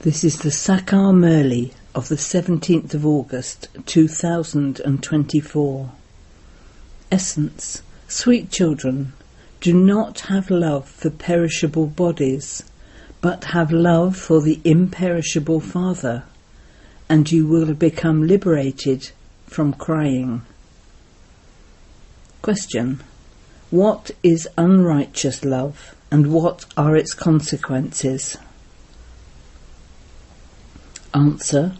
This is the Sakar Murli of the 17th of August 2024. Essence: sweet children, do not have love for perishable bodies, but have love for the imperishable Father, and you will become liberated from crying. Question: what is unrighteous love, and what are its consequences? Answer: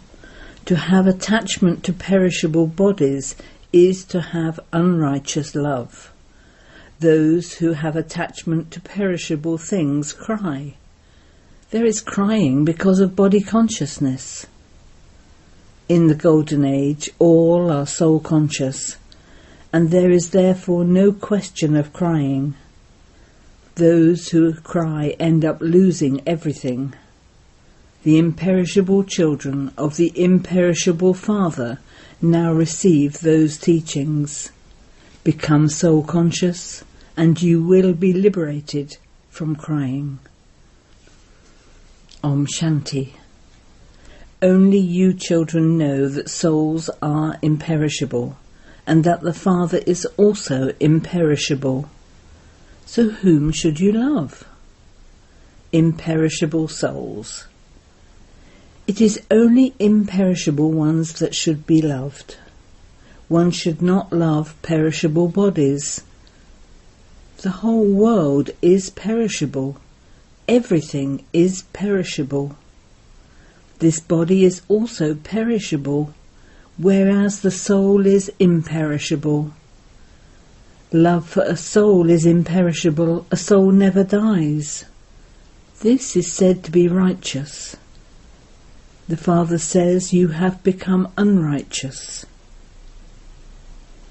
to have attachment to perishable bodies is to have unrighteous love. Those who have attachment to perishable things cry. There is crying because of body consciousness. In the Golden Age, all are soul conscious, and there is therefore no question of crying. Those who cry end up losing everything. The imperishable children of the imperishable Father now receive those teachings. Become soul conscious, and you will be liberated from crying. Om Shanti. Only you children know that souls are imperishable, and that the Father is also imperishable. So whom should you love? Imperishable souls. It is only imperishable ones that should be loved. One should not love perishable bodies. The whole world is perishable. Everything is perishable. This body is also perishable, whereas the soul is imperishable. Love for a soul is imperishable. A soul never dies. This is said to be righteous. The Father says you have become unrighteous.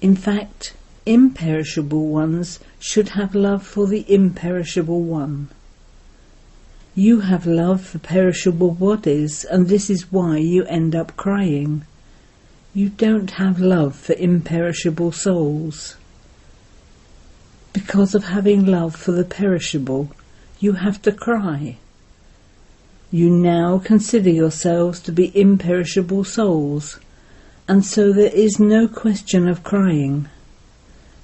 In fact, imperishable ones should have love for the imperishable one. You have love for perishable bodies, and this is why you end up crying. You don't have love for imperishable souls. Because of having love for the perishable, you have to cry. You now consider yourselves to be imperishable souls, and so there is no question of crying,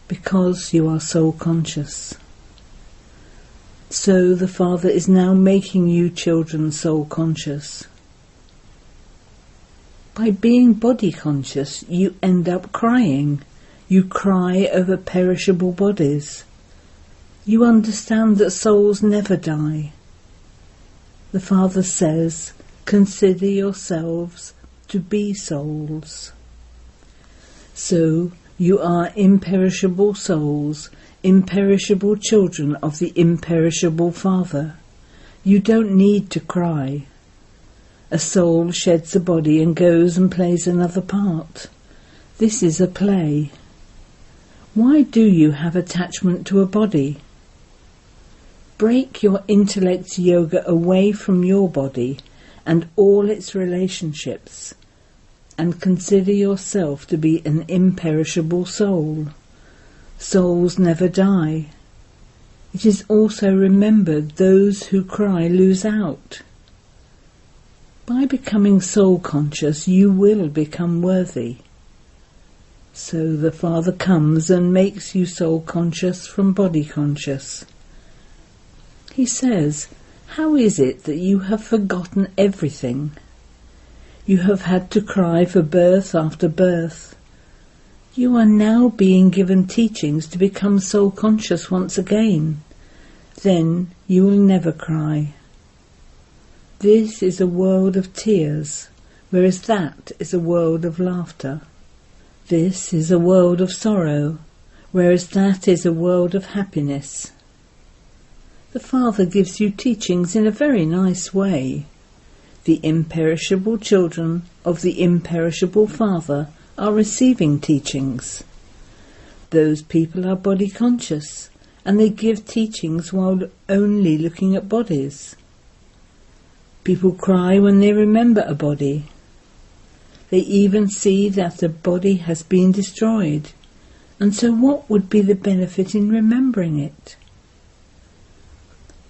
because you are soul conscious. So the Father is now making you children soul conscious. By being body conscious, you end up crying. You cry over perishable bodies. You understand that souls never die. The Father says, consider yourselves to be souls. So you are imperishable souls, imperishable children of the imperishable Father. You don't need to cry. A soul sheds a body and goes and plays another part. This is a play. Why do you have attachment to a body? Break your intellect yoga away from your body and all its relationships, and consider yourself to be an imperishable soul. Souls never die. It is also remembered those who cry lose out. By becoming soul conscious, you will become worthy. So the Father comes and makes you soul conscious from body conscious. He says, how is it that you have forgotten everything? You have had to cry for birth after birth. You are now being given teachings to become soul conscious once again. Then you will never cry. This is a world of tears, whereas that is a world of laughter. This is a world of sorrow, whereas that is a world of happiness. The Father gives you teachings in a very nice way. The imperishable children of the imperishable Father are receiving teachings. Those people are body conscious, and they give teachings while only looking at bodies. People cry when they remember a body. They even see that the body has been destroyed, and so what would be the benefit in remembering it?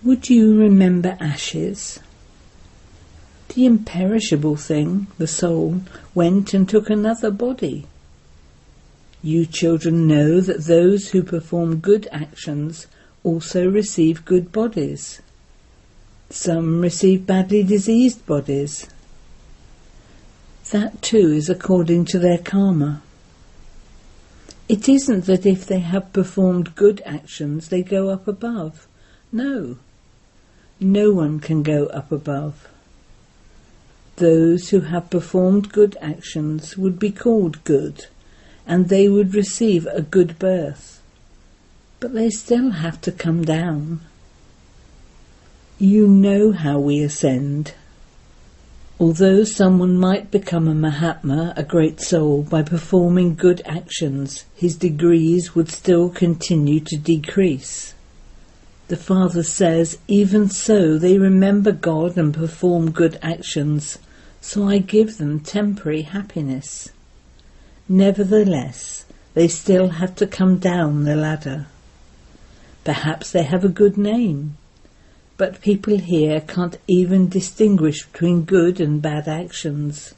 Would you remember ashes? The imperishable thing, the soul, went and took another body. You children know that those who perform good actions also receive good bodies. Some receive badly diseased bodies. That too is according to their karma. It isn't that if they have performed good actions they go up above. No. No one can go up above. Those who have performed good actions would be called good, and they would receive a good birth. But they still have to come down. You know how we ascend. Although someone might become a Mahatma, a great soul, by performing good actions, his degrees would still continue to decrease. The Father says, even so they remember God and perform good actions, so I give them temporary happiness. Nevertheless, they still have to come down the ladder. Perhaps they have a good name, but people here can't even distinguish between good and bad actions.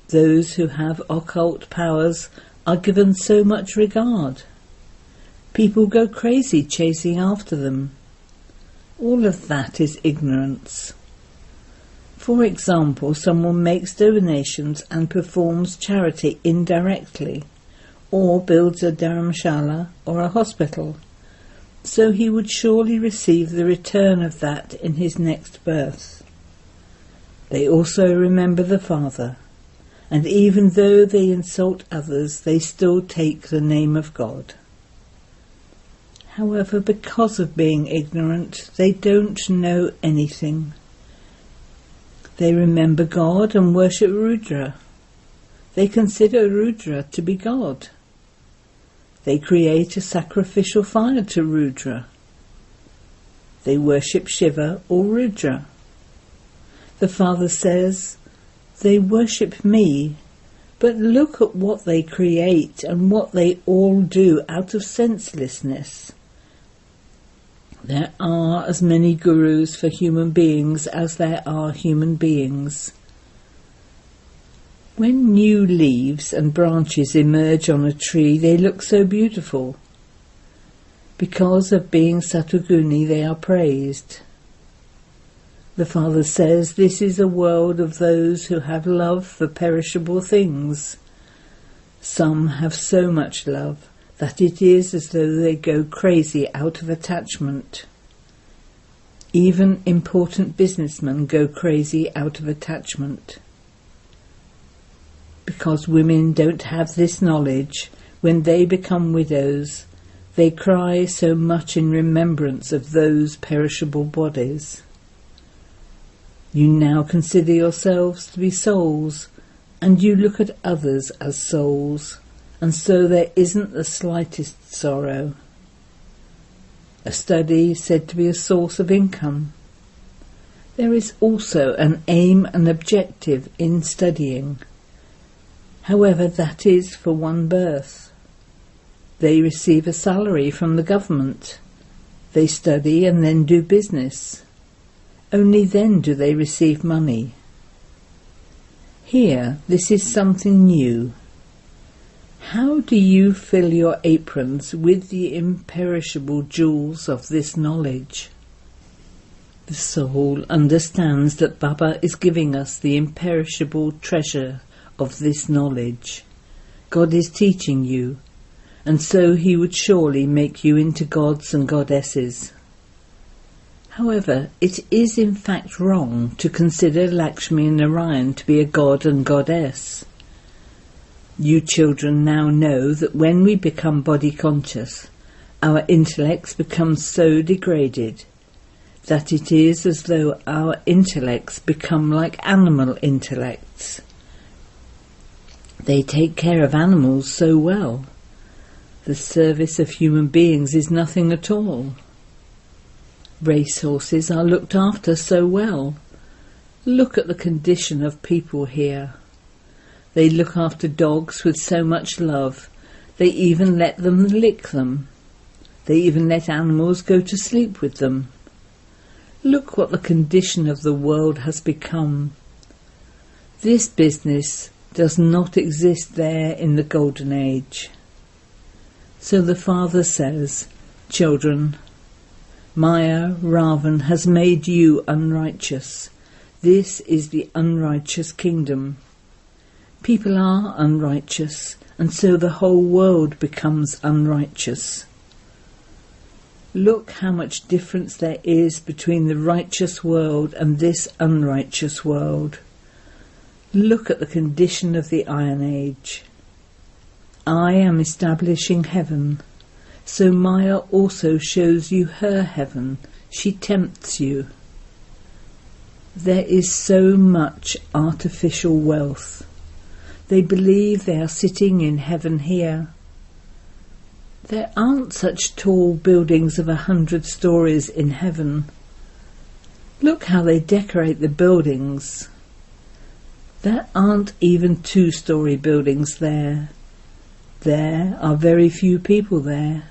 Those who have occult powers are given so much regard. People go crazy chasing after them. All of that is ignorance. For example, someone makes donations and performs charity indirectly, or builds a dharamshala or a hospital. So he would surely receive the return of that in his next birth. They also remember the Father, and even though they insult others, they still take the name of God. However, because of being ignorant, they don't know anything. They remember God and worship Rudra. They consider Rudra to be God. They create a sacrificial fire to Rudra. They worship Shiva or Rudra. The Father says, they worship me, but look at what they create and what they all do out of senselessness. There are as many gurus for human beings as there are human beings. When new leaves and branches emerge on a tree, they look so beautiful. Because of being Satoguni, they are praised. The Father says this is a world of those who have love for perishable things. Some have so much love that it is as though they go crazy out of attachment. Even important businessmen go crazy out of attachment. Because women don't have this knowledge, when they become widows, they cry so much in remembrance of those perishable bodies. You now consider yourselves to be souls, and you look at others as souls, and so there isn't the slightest sorrow. A study is said to be a source of income. There is also an aim and objective in studying. However, that is for one birth. They receive a salary from the government. They study and then do business. Only then do they receive money. Here, this is something new. How do you fill your aprons with the imperishable jewels of this knowledge? The soul understands that Baba is giving us the imperishable treasure of this knowledge. God is teaching you, and so he would surely make you into gods and goddesses. However, it is in fact wrong to consider Lakshmi and Narayan to be a god and goddess. You children now know that when we become body conscious, our intellects become so degraded that it is as though our intellects become like animal intellects. They take care of animals so well. The service of human beings is nothing at all. Racehorses are looked after so well. Look at the condition of people here. They look after dogs with so much love. They even let them lick them. They even let animals go to sleep with them. Look what the condition of the world has become. This business does not exist there in the Golden Age. So the Father says, children, Maya, Ravan, has made you unrighteous. This is the unrighteous kingdom. People are unrighteous, and so the whole world becomes unrighteous. Look how much difference there is between the righteous world and this unrighteous world. Look at the condition of the Iron Age. I am establishing heaven, so Maya also shows you her heaven. She tempts you. There is so much artificial wealth. They believe they are sitting in heaven here. There aren't such tall buildings of 100 stories in heaven. Look how they decorate the buildings. There aren't even 2-story buildings there. There are very few people there.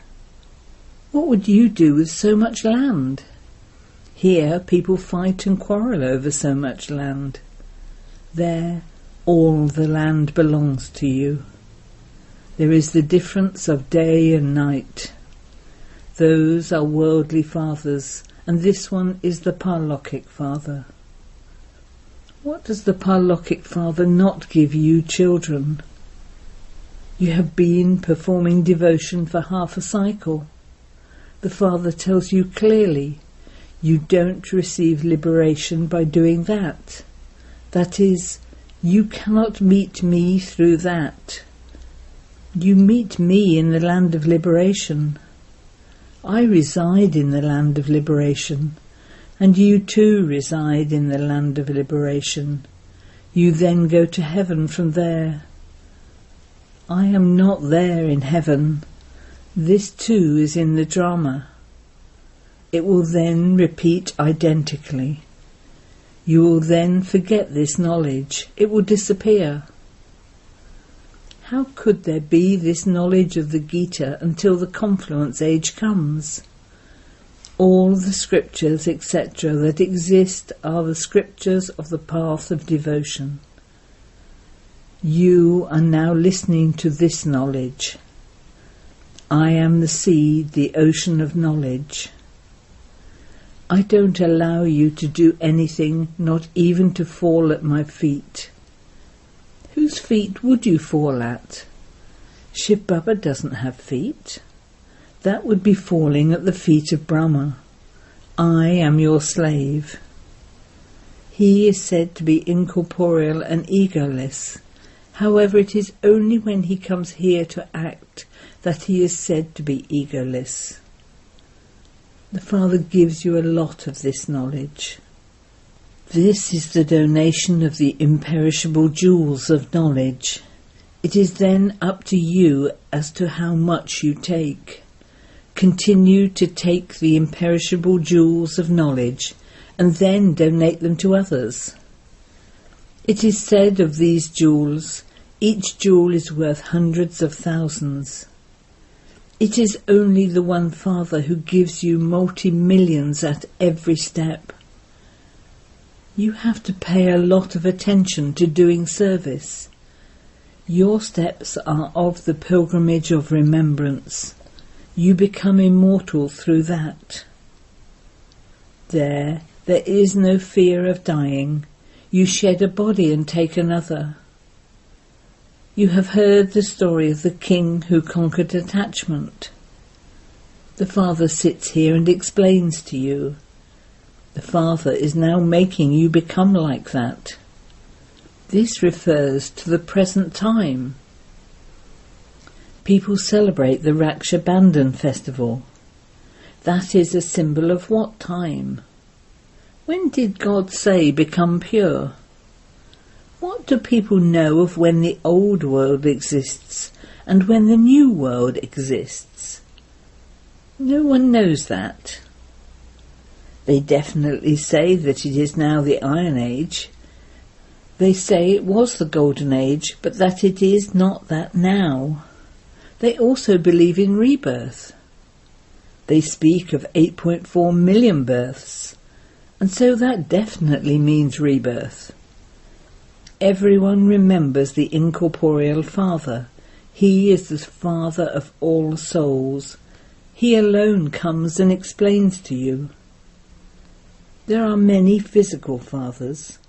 What would you do with so much land? Here people fight and quarrel over so much land. There, all the land belongs to you. There is the difference of day and night. Those are worldly fathers, and this one is the Parlokhic Father. What does the Parlokhic Father not give you children? You have been performing devotion for half a cycle. The Father tells you clearly, you don't receive liberation by doing that. That is, you cannot meet me through that. You meet me in the land of liberation. I reside in the land of liberation, and you too reside in the land of liberation. You then go to heaven from there. I am not there in heaven. This too is in the drama. It will then repeat identically. You will then forget this knowledge. It will disappear. How could there be this knowledge of the Gita until the confluence age comes? All the scriptures, etc., that exist are the scriptures of the path of devotion. You are now listening to this knowledge. I am the seed, the ocean of knowledge. I don't allow you to do anything, not even to fall at my feet. Whose feet would you fall at? Shiv Baba doesn't have feet. That would be falling at the feet of Brahma. I am your slave. He is said to be incorporeal and egoless. However, it is only when he comes here to act that he is said to be egoless. The Father gives you a lot of this knowledge. This is the donation of the imperishable jewels of knowledge. It is then up to you as to how much you take. Continue to take the imperishable jewels of knowledge and then donate them to others. It is said of these jewels, each jewel is worth hundreds of thousands. It is only the one Father who gives you multi-millions at every step. You have to pay a lot of attention to doing service. Your steps are of the pilgrimage of remembrance. You become immortal through that. There is no fear of dying. You shed a body and take another. You have heard the story of the king who conquered attachment. The Father sits here and explains to you. The Father is now making you become like that. This refers to the present time. People celebrate the Raksha Bandhan festival. That is a symbol of what time? When did God say become pure? What do people know of when the old world exists and when the new world exists? No one knows that. They definitely say that it is now the Iron Age. They say it was the Golden Age, but that it is not that now. They also believe in rebirth. They speak of 8.4 million births, and so that definitely means rebirth. Everyone remembers the incorporeal Father. He is the Father of all souls. He alone comes and explains to you. There are many physical fathers.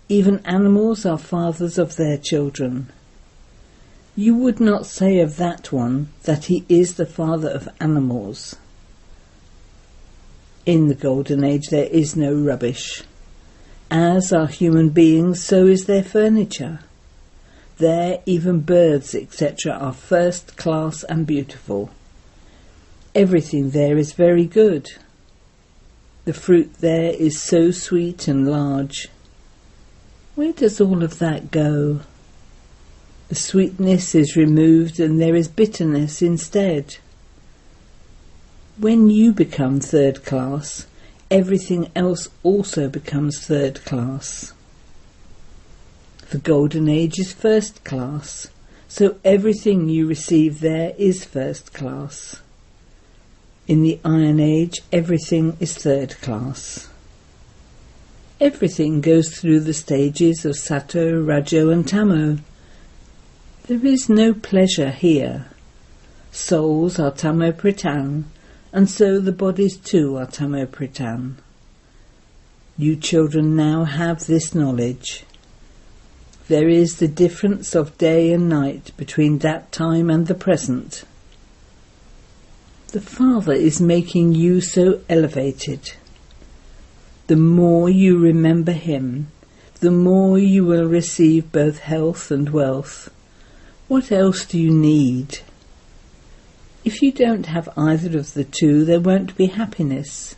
Even animals are fathers of their children. You would not say of that one that he is the father of animals. In the Golden Age there is no rubbish. As are human beings, so is their furniture. There even birds, etc. are first class and beautiful. Everything there is very good. The fruit there is so sweet and large. Where does all of that go? The sweetness is removed and there is bitterness instead. When you become third class, everything else also becomes third class. The Golden Age is first class, so everything you receive there is first class. In the Iron Age, everything is third class. Everything goes through the stages of Sato, Rajo and Tamo. There is no pleasure here. Souls are Tamo Prithan, and so the bodies too are Tamo Prithan. You children now have this knowledge. There is the difference of day and night between that time and the present. The Father is making you so elevated. The more you remember him, the more you will receive both health and wealth. What else do you need? If you don't have either of the two, there won't be happiness.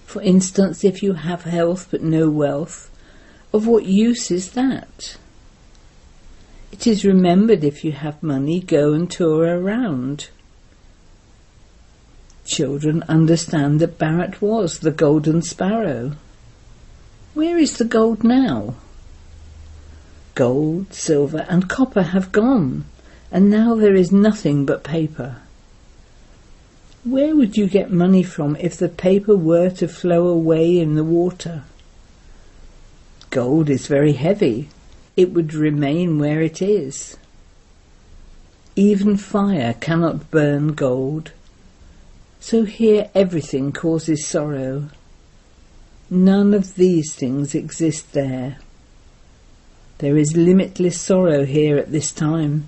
For instance, if you have health but no wealth, of what use is that? It is remembered if you have money, go and tour around. Children understand that Bharat was the golden sparrow. Where is the gold now? Gold, silver and copper have gone, and now there is nothing but paper. Where would you get money from if the paper were to flow away in the water? Gold is very heavy. It would remain where it is. Even fire cannot burn gold. So here everything causes sorrow. None of these things exist there. There is limitless sorrow here at this time.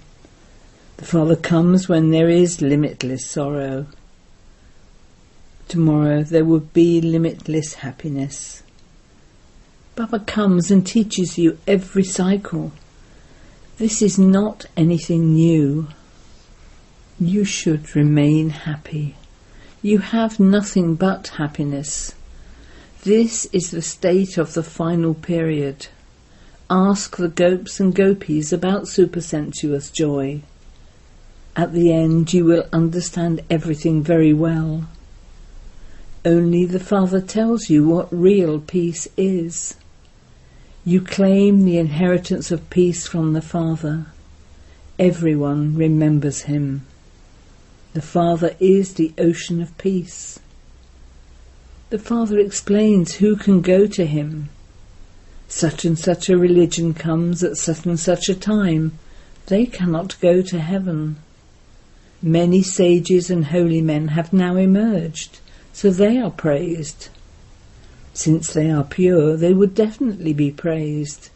The Father comes when there is limitless sorrow. Tomorrow there will be limitless happiness. Baba comes and teaches you every cycle. This is not anything new. You should remain happy. You have nothing but happiness. This is the state of the final period. Ask the gopis and gopis about supersensuous joy. At the end you will understand everything very well. Only the Father tells you what real peace is. You claim the inheritance of peace from the Father. Everyone remembers him. The Father is the ocean of peace. The Father explains who can go to him. Such and such a religion comes at such and such a time. They cannot go to heaven. Many sages and holy men have now emerged, so they are praised. Since they are pure, they would definitely be praised.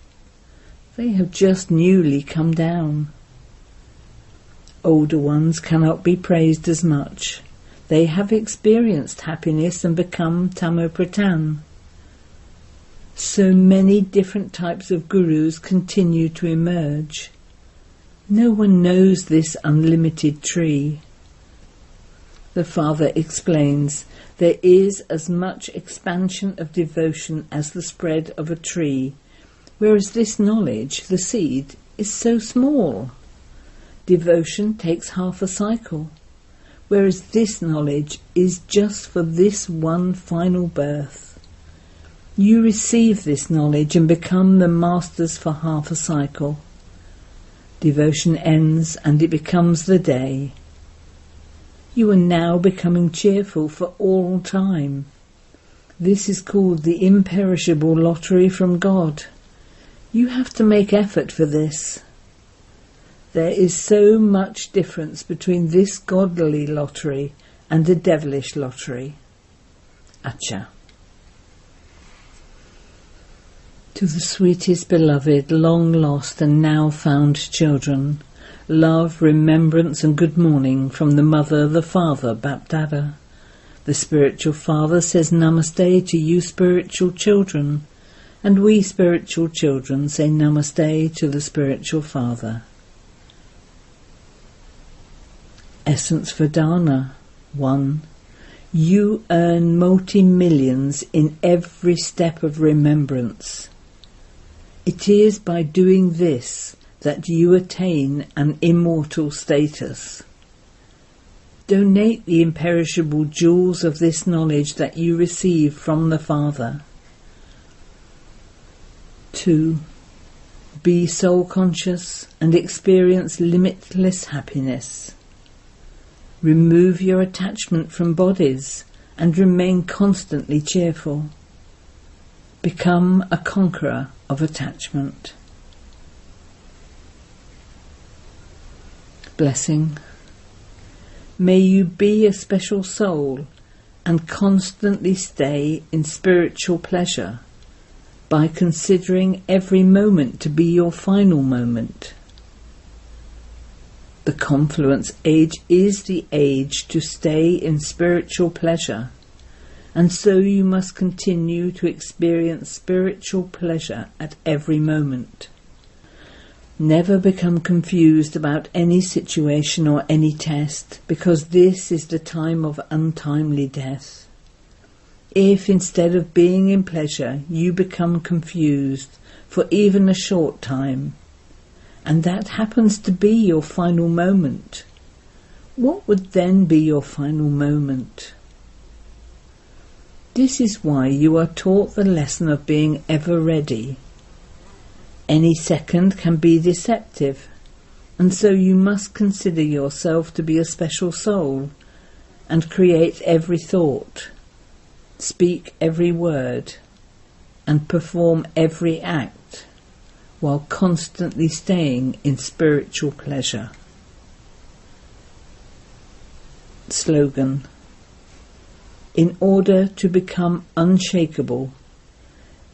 They have just newly come down. Older ones cannot be praised as much. They have experienced happiness and become Tamo Prithan. So many different types of gurus continue to emerge. No one knows this unlimited tree. The Father explains, there is as much expansion of devotion as the spread of a tree, whereas this knowledge, the seed, is so small. Devotion takes half a cycle, whereas this knowledge is just for this one final birth. You receive this knowledge and become the masters for half a cycle. Devotion ends and it becomes the day. You are now becoming cheerful for all time. This is called the imperishable lottery from God. You have to make effort for this. There is so much difference between this godly lottery and the devilish lottery. Acha. To the sweetest beloved, long lost and now found children, love, remembrance and good morning from the Mother, the Father, Bapdada. The spiritual Father says Namaste to you spiritual children, and we spiritual children say Namaste to the spiritual Father. Essence Vedana 1. You earn multi-millions in every step of remembrance. It is by doing this that you attain an immortal status. Donate the imperishable jewels of this knowledge that you receive from the Father. 2. Be soul conscious and experience limitless happiness. Remove your attachment from bodies and remain constantly cheerful. Become a conqueror of attachment. Blessing. May you be a special soul and constantly stay in spiritual pleasure by considering every moment to be your final moment. The confluence age is the age to stay in spiritual pleasure, and so you must continue to experience spiritual pleasure at every moment. Never become confused about any situation or any test, because this is the time of untimely death. If instead of being in pleasure you become confused for even a short time, and that happens to be your final moment, what would then be your final moment? This is why you are taught the lesson of being ever ready. Any second can be deceptive, and so you must consider yourself to be a special soul and create every thought, speak every word, and perform every act, while constantly staying in spiritual pleasure. Slogan. In order to become unshakable,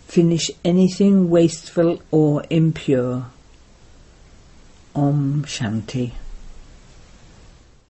finish anything wasteful or impure. Om Shanti.